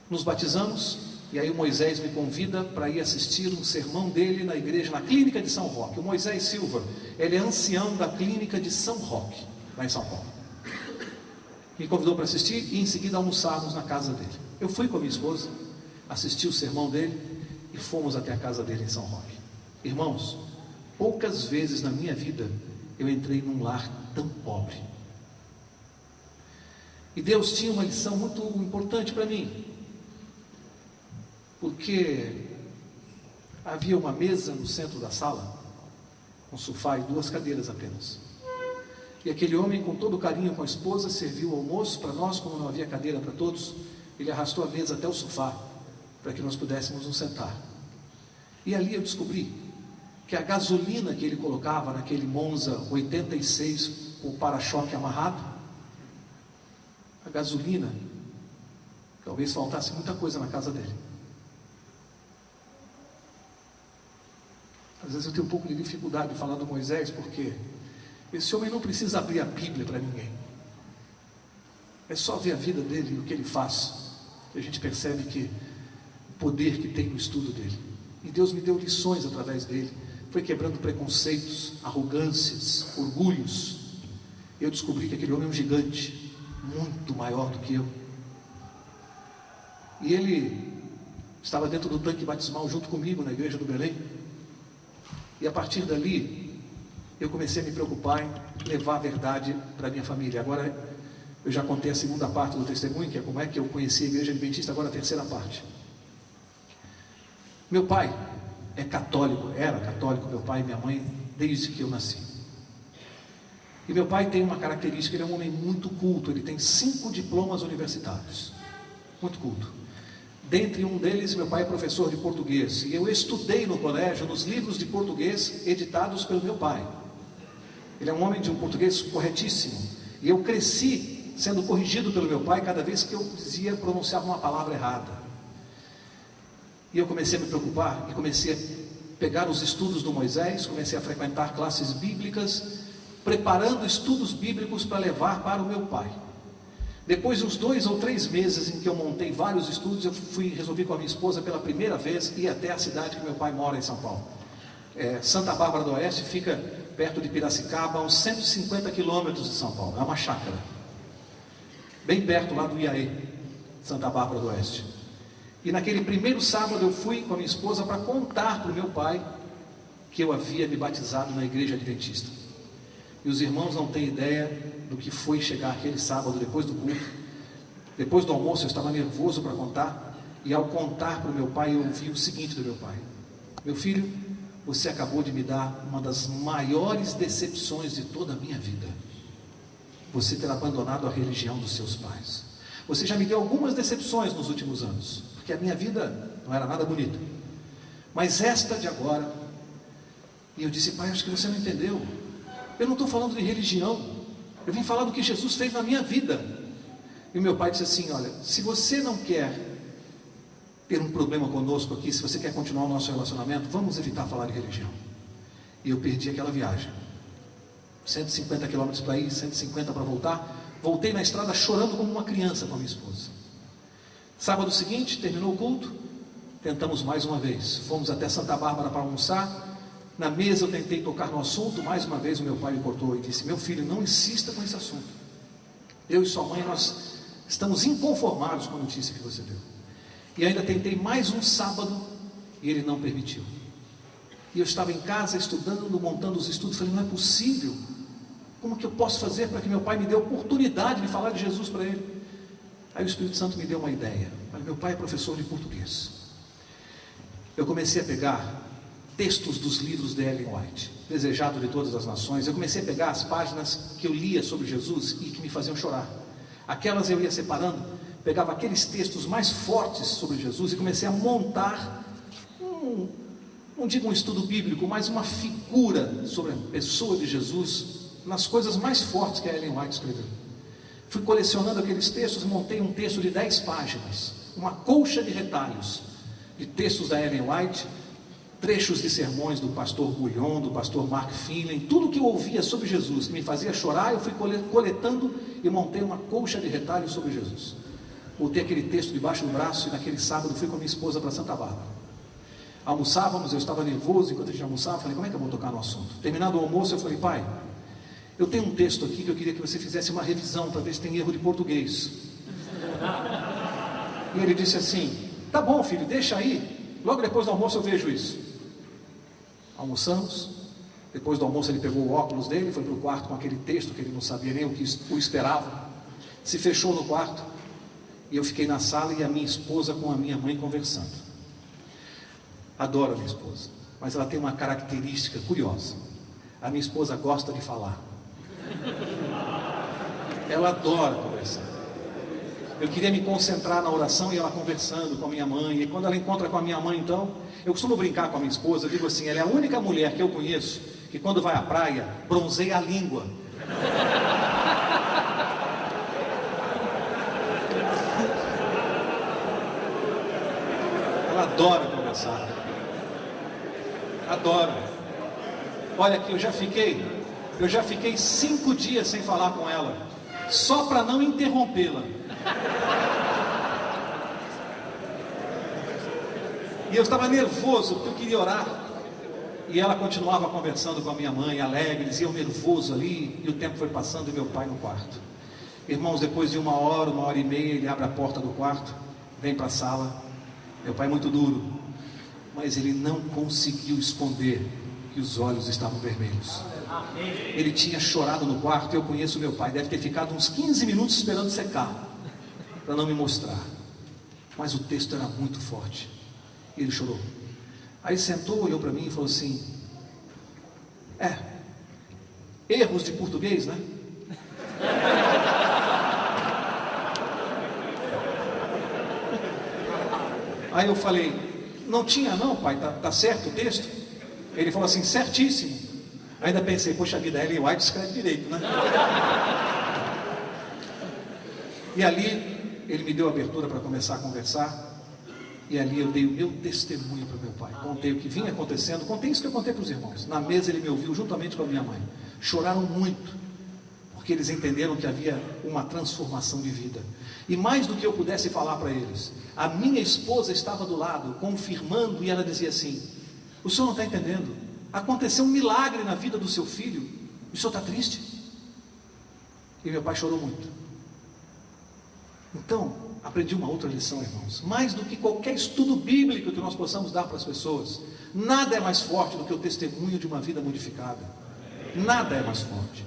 Nos batizamos, e aí o Moisés me convida para ir assistir um sermão dele na igreja, na clínica de São Roque. O Moisés Silva, ele é ancião da clínica de São Roque, lá em São Paulo. Me convidou para assistir e em seguida almoçarmos na casa dele. Eu fui com a minha esposa, assisti o sermão dele e fomos até a casa dele em São Roque. Irmãos, poucas vezes na minha vida eu entrei num lar tão pobre. E Deus tinha uma lição muito importante para mim, porque havia uma mesa no centro da sala, um sofá e 2 cadeiras apenas. E aquele homem, com todo carinho com a esposa, serviu o almoço para nós. Como não havia cadeira para todos, ele arrastou a mesa até o sofá, para que nós pudéssemos nos sentar. E ali eu descobri que a gasolina que ele colocava naquele Monza 86, com o para-choque amarrado, a gasolina, talvez faltasse muita coisa na casa dele. Às vezes eu tenho um pouco de dificuldade de falar do Moisés, porque esse homem não precisa abrir a Bíblia para ninguém. É só ver a vida dele e o que ele faz, que a gente percebe que o poder que tem no estudo dele. E Deus me deu lições através dele. Foi quebrando preconceitos, arrogâncias, orgulhos. Eu descobri que aquele homem é um gigante, muito maior do que eu. E ele estava dentro do tanque batismal junto comigo na igreja do Belém. E a partir dali, eu comecei a me preocupar em levar a verdade para a minha família. Agora, eu já contei a segunda parte do testemunho, que é como é que eu conheci a igreja adventista, agora a terceira parte. Meu pai é católico, era católico, meu pai e minha mãe, desde que eu nasci. E meu pai tem uma característica, ele é um homem muito culto, ele tem 5 diplomas universitários, muito culto. Dentre um deles, meu pai é professor de português, e eu estudei no colégio, nos livros de português editados pelo meu pai. Ele é um homem de um português corretíssimo, e eu cresci sendo corrigido pelo meu pai cada vez que eu pronunciava uma palavra errada. E eu comecei a me preocupar, e comecei a pegar os estudos do Moisés, comecei a frequentar classes bíblicas, preparando estudos bíblicos para levar para o meu pai. Depois de uns 2 ou 3 meses em que eu montei vários estudos, eu resolvi com a minha esposa pela primeira vez ir até a cidade que meu pai mora, em São Paulo. Santa Bárbara do Oeste fica perto de Piracicaba, a uns 150 quilômetros de São Paulo. É uma chácara, bem perto lá do Iaê, Santa Bárbara do Oeste. E naquele primeiro sábado eu fui com a minha esposa para contar para o meu pai que eu havia me batizado na igreja adventista. E os irmãos não têm ideia do que foi chegar aquele sábado, depois do culto. Depois do almoço eu estava nervoso para contar, e ao contar para o meu pai, eu ouvi o seguinte do meu pai: meu filho, você acabou de me dar uma das maiores decepções de toda a minha vida. Você ter abandonado a religião dos seus pais. Você já me deu algumas decepções nos últimos anos, porque a minha vida não era nada bonita, mas esta de agora. E eu disse: pai, acho que você não entendeu. Eu não estou falando de religião, eu vim falar do que Jesus fez na minha vida. E o meu pai disse assim: olha, se você não quer ter um problema conosco aqui, se você quer continuar o nosso relacionamento, vamos evitar falar de religião. E eu perdi aquela viagem, 150 quilômetros para ir, 150 para voltar. Voltei na estrada chorando como uma criança com a minha esposa. Sábado seguinte, terminou o culto, tentamos mais uma vez, fomos até Santa Bárbara para almoçar. Na mesa eu tentei tocar no assunto, mais uma vez o meu pai me cortou e disse: meu filho, não insista com esse assunto. Eu e sua mãe, nós estamos inconformados com a notícia que você deu. E ainda tentei mais um sábado, e ele não permitiu. E eu estava em casa estudando, montando os estudos, falei: não é possível, como que eu posso fazer para que meu pai me dê a oportunidade de falar de Jesus para ele? Aí o Espírito Santo me deu uma ideia. Meu pai é professor de português. Eu comecei a pegar textos dos livros de Ellen White, Desejado de Todas as Nações. Eu comecei a pegar as páginas que eu lia sobre Jesus e que me faziam chorar. Aquelas eu ia separando, pegava aqueles textos mais fortes sobre Jesus e comecei a montar, não digo um estudo bíblico, mas uma figura sobre a pessoa de Jesus, nas coisas mais fortes que a Ellen White escreveu. Fui colecionando aqueles textos e montei um texto de 10 páginas, uma colcha de retalhos, de textos da Ellen White, trechos de sermões do pastor Bullion, do pastor Mark Finley, tudo que eu ouvia sobre Jesus, que me fazia chorar, eu fui coletando e montei uma colcha de retalhos sobre Jesus. Botei aquele texto debaixo do braço e naquele sábado fui com a minha esposa para Santa Bárbara. Almoçávamos, eu estava nervoso, enquanto a gente almoçava, falei, como é que eu vou tocar no assunto? Terminado o almoço, eu falei, pai, eu tenho um texto aqui que eu queria que você fizesse uma revisão, para ver se tem erro de português. E ele disse assim, tá bom filho, deixa aí, logo depois do almoço eu vejo isso. Almoçamos, depois do almoço ele pegou o óculos dele, foi para o quarto com aquele texto que ele não sabia nem o que o esperava, se fechou no quarto, e eu fiquei na sala e a minha esposa com a minha mãe conversando. Adoro a minha esposa, mas ela tem uma característica curiosa, a minha esposa gosta de falar, ela adora conversar. Eu queria me concentrar na oração e ela conversando com a minha mãe, e quando ela encontra com a minha mãe, então, eu costumo brincar com a minha esposa, eu digo assim, ela é a única mulher que eu conheço, que quando vai à praia, bronzeia a língua. Ela adora conversar, adoro. Olha aqui, eu já fiquei 5 dias sem falar com ela, só para não interrompê-la. E eu estava nervoso, porque eu queria orar. E ela continuava conversando com a minha mãe, alegres, e eu nervoso ali, e o tempo foi passando e meu pai no quarto. Irmãos, depois de 1 hora e meia, ele abre a porta do quarto, vem para a sala. Meu pai muito duro, mas ele não conseguiu esconder que os olhos estavam vermelhos. Ele tinha chorado no quarto, e eu conheço meu pai, deve ter ficado uns 15 minutos esperando secar, para não me mostrar. Mas o texto era muito forte. E ele chorou. Aí sentou, olhou para mim e falou assim, erros de português, né? Aí eu falei, não tinha não, pai, tá certo o texto? Ele falou assim, certíssimo. Ainda pensei, poxa vida, Ellen White escreve direito, né? E ali, ele me deu abertura para começar a conversar. E ali eu dei o meu testemunho para o meu pai. Contei o que vinha acontecendo, contei isso que eu contei para os irmãos. Na mesa ele me ouviu juntamente com a minha mãe. Choraram muito, porque eles entenderam que havia uma transformação de vida. E mais do que eu pudesse falar para eles, a minha esposa estava do lado, confirmando, e ela dizia assim, o senhor não está entendendo, aconteceu um milagre na vida do seu filho, o senhor está triste? E meu pai chorou muito. Então, aprendi uma outra lição, irmãos. Mais do que qualquer estudo bíblico que nós possamos dar para as pessoas, nada é mais forte do que o testemunho de uma vida modificada. Nada é mais forte.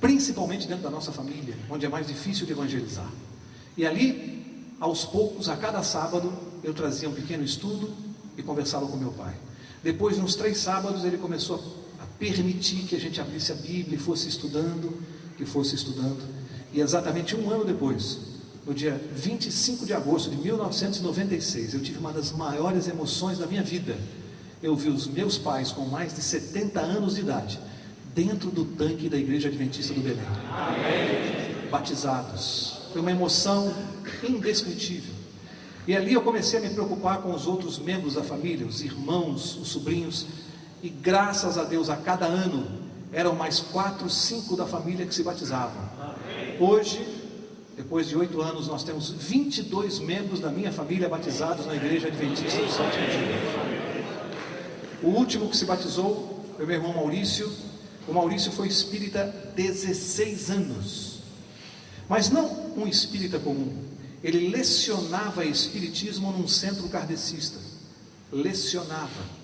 Principalmente dentro da nossa família, onde é mais difícil de evangelizar. E ali, aos poucos, a cada sábado, eu trazia um pequeno estudo e conversava com meu pai. Depois de uns 3 sábados, ele começou a permitir que a gente abrisse a Bíblia e fosse estudando, E exatamente 1 ano depois, no dia 25 de agosto de 1996, eu tive uma das maiores emoções da minha vida. Eu vi os meus pais com mais de 70 anos de idade, dentro do tanque da Igreja Adventista do Belém. Amém. Batizados. Foi uma emoção indescritível. E ali eu comecei a me preocupar com os outros membros da família, os irmãos, os sobrinhos, e graças a Deus, a cada ano, eram mais 4, 5 da família que se batizavam. Amém. Hoje, depois de 8 anos, nós temos 22 membros da minha família batizados na Igreja Adventista do Sétimo Dia. O último que se batizou foi meu irmão Maurício. O Maurício foi espírita 16 anos. Mas não um espírita comum. Ele lecionava espiritismo num centro kardecista. Lecionava.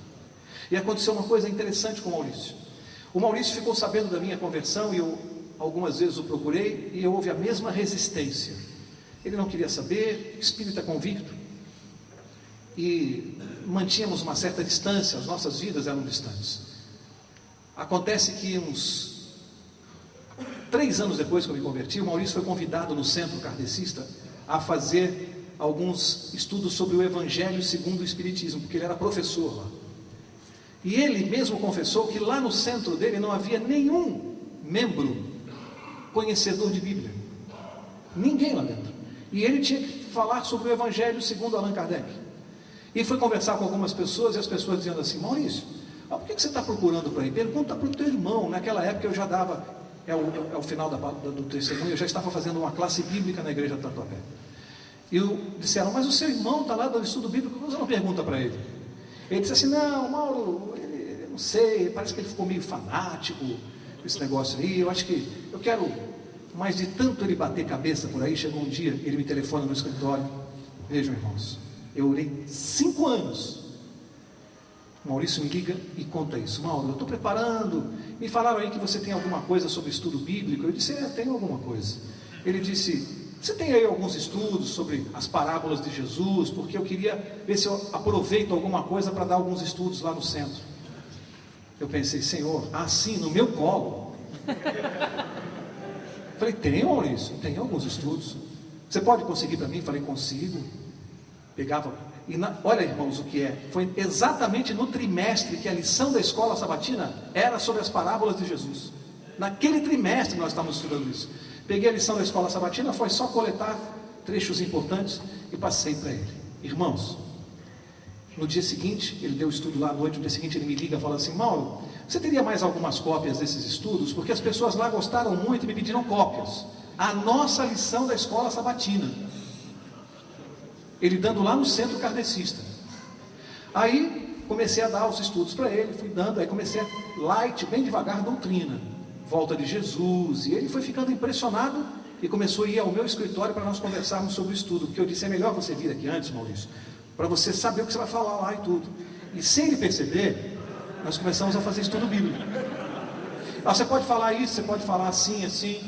E aconteceu uma coisa interessante com o Maurício. O Maurício ficou sabendo da minha conversão e eu algumas vezes o procurei e houve a mesma resistência. Ele não queria saber, espírita convicto, e mantínhamos uma certa distância, as nossas vidas eram distantes. Acontece que uns 3 anos depois que eu me converti, o Maurício foi convidado no centro kardecista a fazer alguns estudos sobre o Evangelho segundo o Espiritismo, porque ele era professor lá. E ele mesmo confessou que lá no centro dele não havia nenhum membro conhecedor de Bíblia. Ninguém lá dentro. E ele tinha que falar sobre o Evangelho segundo Allan Kardec. E foi conversar com algumas pessoas, e as pessoas dizendo assim: Maurício, por que você está procurando para ir? Pergunta para o teu irmão. Naquela época eu já dava, é o final do testemunho, eu já estava fazendo uma classe bíblica na igreja de Tatuapé. E disseram: mas o seu irmão está lá dando estudo bíblico, por que você não pergunta para ele? Ele disse assim: não, Mauro, eu não sei, parece que ele ficou meio fanático com esse negócio aí, eu acho que eu quero. Mas de tanto ele bater cabeça por aí, chegou um dia, ele me telefona no escritório. Vejam, irmãos, eu orei 5 anos. Maurício me liga e conta isso: Mauro, eu estou preparando, me falaram aí que você tem alguma coisa sobre estudo bíblico. Eu disse: tenho alguma coisa. Ele disse: você tem aí alguns estudos sobre as parábolas de Jesus? Porque eu queria ver se eu aproveito alguma coisa para dar alguns estudos lá no centro. Eu pensei: Senhor, assim, no meu colo. Falei: tenho, Maurício, tenho alguns estudos. Você pode conseguir para mim? Falei: consigo. Pegava. Olha, irmãos, o que é. Foi exatamente no trimestre que a lição da escola sabatina era sobre as parábolas de Jesus. Naquele trimestre nós estávamos estudando isso. Peguei a lição da escola sabatina, foi só coletar trechos importantes e passei para ele. Irmãos, no dia seguinte, ele deu o estudo lá à noite, no dia seguinte ele me liga e fala assim: Mauro, você teria mais algumas cópias desses estudos? Porque as pessoas lá gostaram muito e me pediram cópias. A nossa lição da escola sabatina. Ele dando lá no centro kardecista. Aí comecei a dar os estudos para ele, fui dando, aí comecei light, bem devagar, doutrina, volta de Jesus, e ele foi ficando impressionado e começou a ir ao meu escritório para nós conversarmos sobre o estudo, porque eu disse: é melhor você vir aqui antes, Maurício, para você saber o que você vai falar lá e tudo. E sem ele perceber, nós começamos a fazer estudo bíblico. Você pode falar isso, você pode falar assim, assim.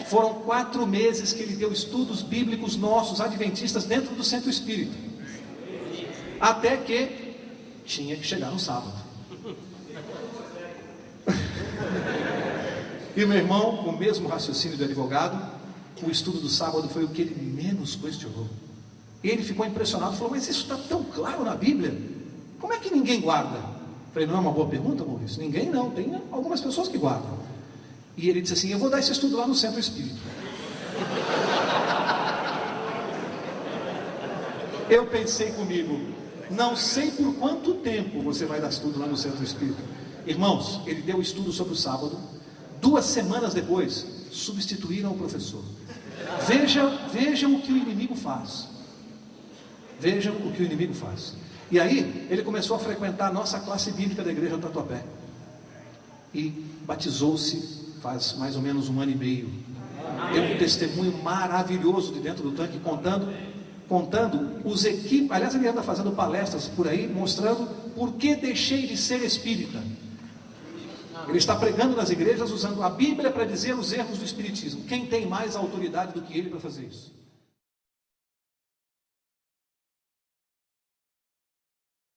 Foram 4 meses que ele deu estudos bíblicos nossos, adventistas, dentro do centro espírita. Até que tinha que chegar no sábado. E meu irmão, o mesmo raciocínio do advogado, o estudo do sábado foi o que ele menos questionou. Ele ficou impressionado, falou: mas isso está tão claro na Bíblia, como é que ninguém guarda? Falei: não é uma boa pergunta, Maurício? Ninguém não, tem algumas pessoas que guardam. E ele disse assim: eu vou dar esse estudo lá no centro espírita. Eu pensei comigo: não sei por quanto tempo você vai dar estudo lá no centro espírita. Irmãos, ele deu o estudo sobre o sábado. 2 semanas depois, substituíram o professor. Vejam o que o inimigo faz. Vejam o que o inimigo faz. E aí, ele começou a frequentar a nossa classe bíblica da igreja do Tatuapé. E batizou-se faz mais ou menos 1 ano e meio. Deu um testemunho maravilhoso de dentro do tanque, contando os equipes. Aliás, ele anda fazendo palestras por aí, mostrando por que deixei de ser espírita. Ele está pregando nas igrejas usando a Bíblia para dizer os erros do espiritismo. Quem tem mais autoridade do que ele para fazer isso?